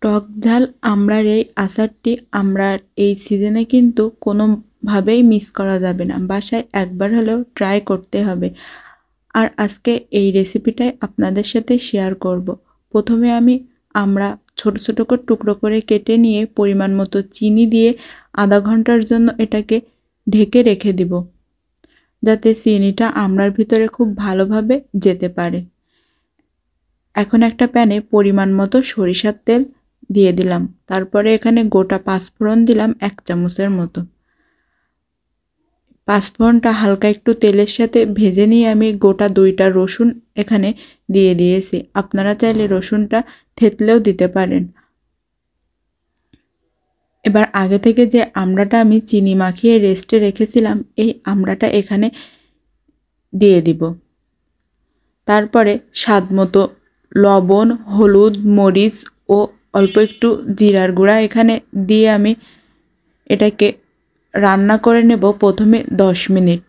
টক ঝাল আমড়ার এই আচারটি আমড়ার এই সিজনে কিন্তু কোনোভাবেই মিস করা যাবে না। বাসায় একবার হলেও ট্রাই করতে হবে। আর আজকে এই রেসিপিটাই আপনাদের সাথে শেয়ার করব। প্রথমে আমি আমড়া ছোট ছোট করে টুকরো করে কেটে নিয়ে পরিমাণ মতো চিনি দিয়ে আধা ঘন্টার জন্য এটাকে ঢেকে রেখে দিব, যাতে চিনিটা আমড়ার ভিতরে খুব ভালোভাবে যেতে পারে। এখন একটা প্যানে পরিমাণ মতো সরিষার তেল দিয়ে দিলাম। তারপরে এখানে গোটা পাঁচফোড়ন দিলাম 1 চামচের মতো। পাঁচফোড়নটা হালকা একটু তেলের সাথে ভেজে নিয়ে আমি গোটা 2টা রসুন এখানে দিয়ে দিয়েছি। আপনারা চাইলে রসুনটা থেতলেও দিতে পারেন। এবার আগে থেকে যে আমড়াটা আমি চিনি মাখিয়ে রেস্টে রেখেছিলাম, এই আমড়াটা এখানে দিয়ে দিব। তারপরে স্বাদ মতো লবণ, হলুদ, মরিচ ও অল্প একটু জিরার গুঁড়া এখানে দিয়ে আমি এটাকে রান্না করে নেব প্রথমে 10 মিনিট।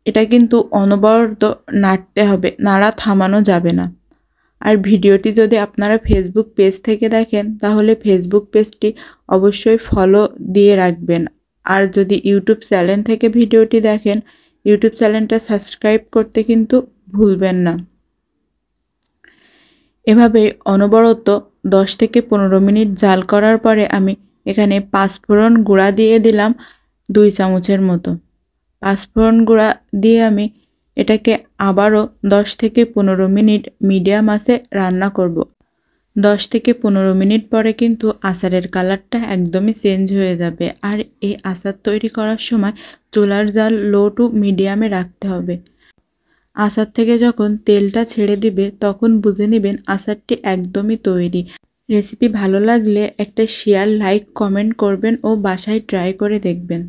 এটা কিন্তু অনবরত নাড়তে হবে, নাড়া থামানো যাবে না। আর ভিডিওটি যদি আপনারা ফেসবুক পেজ থেকে দেখেন তাহলে ফেসবুক পেজটি অবশ্যই ফলো দিয়ে রাখবেন। আর যদি ইউটিউব চ্যানেল থেকে ভিডিওটি দেখেন, ইউটিউব চ্যানেলটা সাবস্ক্রাইব করতে কিন্তু ভুলবেন না। এভাবে অনবরত 10 থেকে 15 মিনিট জাল করার পরে আমি এখানে পাঁচফোড়ন গুঁড়া দিয়ে দিলাম 2 চামচের মতো। পাঁচফোড়ন গুঁড়া দিয়ে আমি এটাকে আবারও 10 থেকে 15 মিনিট মিডিয়াম আঁচে রান্না করব। 10 থেকে 15 মিনিট পরে কিন্তু আচারের কালারটা একদমই চেঞ্জ হয়ে যাবে। আর এই আচার তৈরি করার সময় চুলার জাল লো টু মিডিয়ামে রাখতে হবে। আচার থেকে যখন তেলটা ছেড়ে দিবে তখন বুঝে নেবেন আচারটি একদমই তৈরি। রেসিপি ভালো লাগলে একটা শেয়ার, লাইক, কমেন্ট করবেন ও বাসায় ট্রাই করে দেখবেন।